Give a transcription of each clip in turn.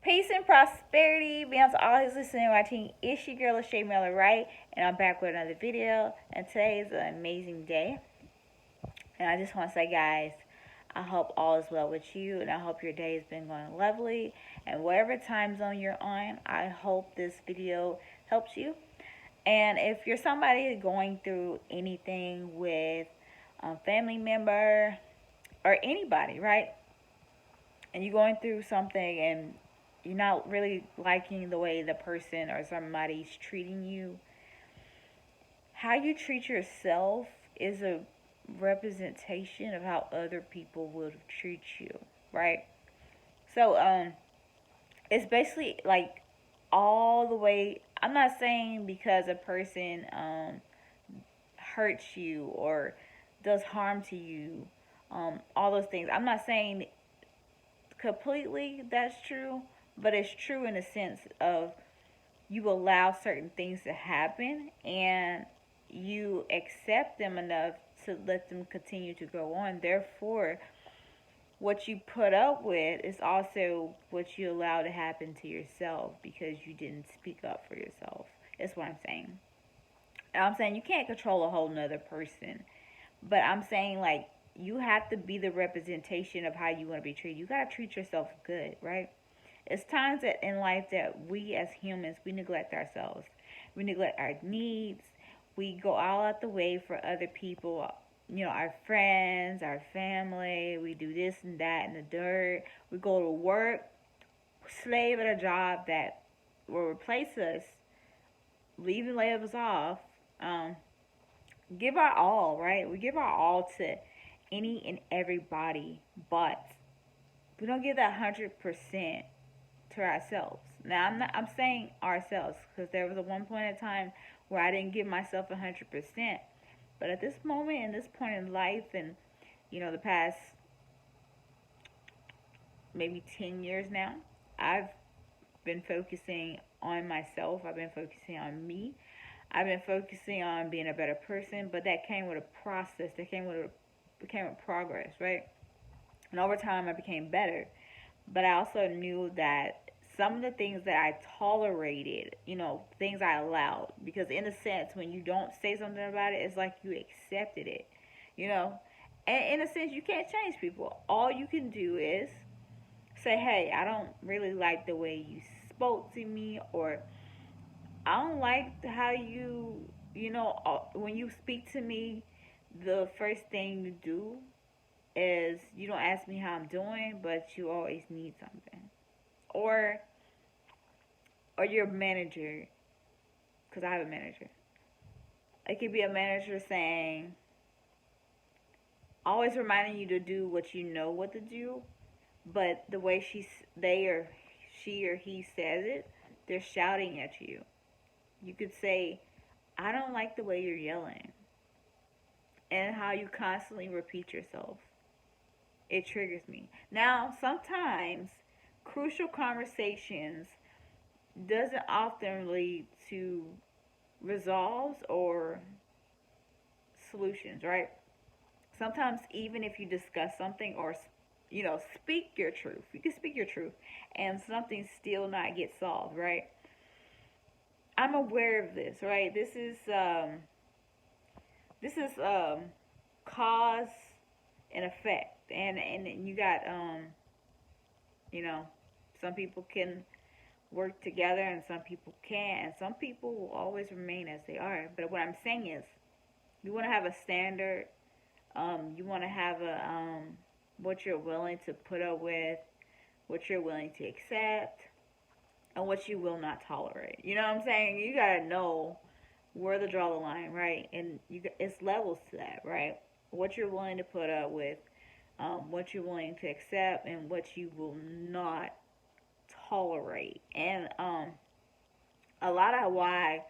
Peace and prosperity. Be on to all who's listening and watching. It's your girl, LaShaWright, and I'm back with another video. And today is an amazing day. And I just want to say, guys, I hope all is well with you, and I hope your day has been going lovely. And whatever time zone you're on, I hope this video helps you. And if you're somebody going through anything with a family member or anybody, right? And you're going through something and you're not really liking the way the person or somebody's treating you, how you treat yourself is a representation of how other people will treat you, right? So it's basically like all the way. I'm not saying because a person hurts you or does harm to you, all those things. I'm not saying completely that's true, but it's true in the sense of you allow certain things to happen and you accept them enough to let them continue to go on. Therefore, what you put up with is also what you allow to happen to yourself because you didn't speak up for yourself. That's what I'm saying. And I'm saying you can't control a whole nother person, but I'm saying, like, you have to be the representation of how you want to be treated. You got to treat yourself good, right? It's times that in life that we as humans, we neglect ourselves. We neglect our needs. We go all out the way for other people, you know, our friends, our family. We do this and that in the dirt. We go to work, slave at a job that will replace us, leave and lay us off. Give our all, right? We give our all to any and everybody, but we don't give that 100% to ourselves. Now, I'm saying ourselves because there was a one point in time where I didn't give myself 100%. But at this moment, in this point in life, and you know, the past maybe 10 years now, I've been focusing on myself. I've been focusing on me. I've been focusing on being a better person, but that came with a process. That came with progress, right? And over time, I became better. But I also knew that some of the things that I tolerated, you know, things I allowed, because in a sense, when you don't say something about it, it's like you accepted it, you know. And in a sense, you can't change people. All you can do is say, hey, I don't really like the way you spoke to me, or I don't like how you know, when you speak to me, the first thing you do is you don't ask me how I'm doing, but you always need something. Or your manager, because I have a manager. It could be a manager saying, always reminding you to do what you know what to do, but the way she or he says it, they're shouting at you. You could say, I don't like the way you're yelling, and how you constantly repeat yourself. It triggers me. Now, sometimes crucial conversations doesn't often lead to resolves or solutions, right? Sometimes even if you discuss something or, you know, speak your truth, you can speak your truth and something still not get solved, right? I'm aware of this, right? This is cause and effect, and you got you know, some people can work together and some people can't, and some people will always remain as they are. But what I'm saying is, you want to have a standard. You want to have a what you're willing to put up with, what you're willing to accept, and what you will not tolerate. You know what I'm saying? You gotta know where to draw the line, right? And it's levels to that, right? What you're willing to put up with, what you're willing to accept, and what you will not tolerate. And a lot of why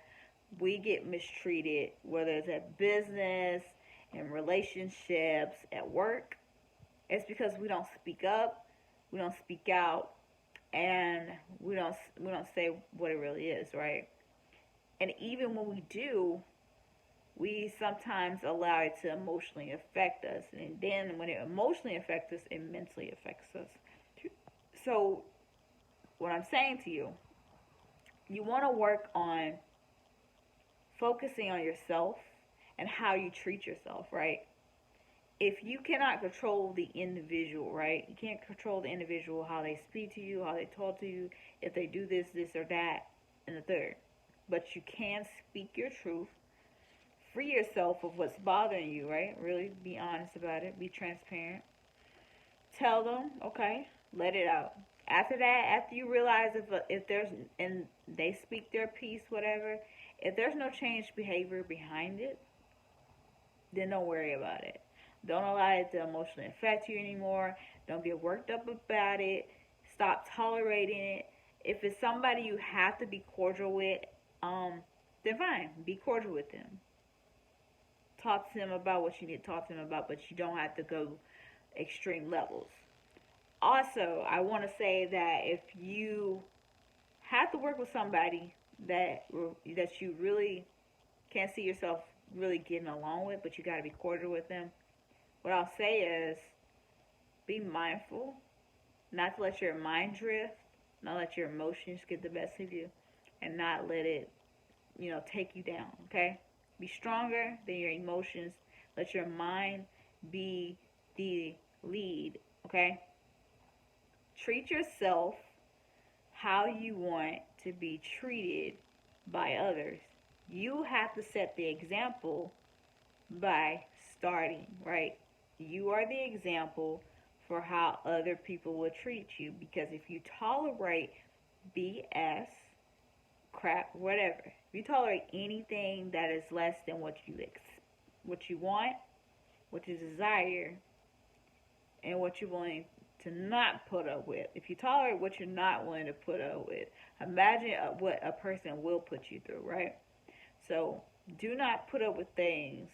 we get mistreated, whether it's at business, in relationships, at work, it's because we don't speak up, we don't speak out, and we don't say what it really is, right? And even when we do, we sometimes allow it to emotionally affect us, and then when it emotionally affects us, it mentally affects us. So what I'm saying to you, you want to work on focusing on yourself and how you treat yourself, right? If you cannot control the individual, right? You can't control the individual, how they speak to you, how they talk to you, if they do this, this, or that, and the third. But you can speak your truth. Free yourself of what's bothering you, right? Really be honest about it. Be transparent. Tell them, okay, let it out. After that, after you realize if there's, and they speak their piece, whatever, if there's no changed behavior behind it, then don't worry about it. Don't allow it to emotionally affect you anymore. Don't get worked up about it. Stop tolerating it. If it's somebody you have to be cordial with, then fine, be cordial with them. Talk to them about what you need to talk to them about, but you don't have to go extreme levels. Also, I want to say that if you have to work with somebody that you really can't see yourself really getting along with, but you got to be cordial with them, what I'll say is be mindful, not to let your mind drift, not let your emotions get the best of you, and not let it, take you down, okay? Be stronger than your emotions. Let your mind be the lead, okay? Treat yourself how you want to be treated by others. You have to set the example by starting, right? You are the example for how other people will treat you, because if you tolerate BS, crap, whatever, if you tolerate anything that is less than what you want, what you desire, and what you're willing to not put up with. If you tolerate what you're not willing to put up with, imagine what a person will put you through, right? So do not put up with things,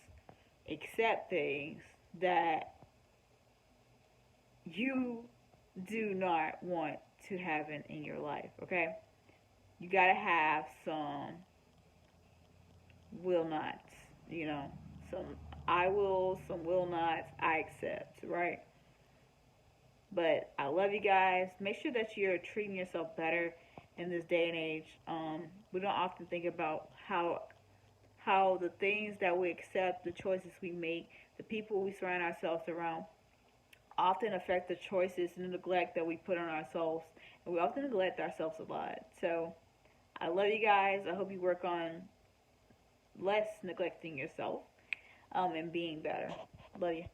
accept things that you do not want to have in your life, okay? You gotta have some will nots, some I will, some will nots, I accept, right? But I love you guys. Make sure that you're treating yourself better in this day and age. We don't often think about how the things that we accept, the choices we make, the people we surround ourselves around, often affect the choices and the neglect that we put on ourselves. And we often neglect ourselves a lot. So I love you guys. I hope you work on less neglecting yourself and being better. Love you.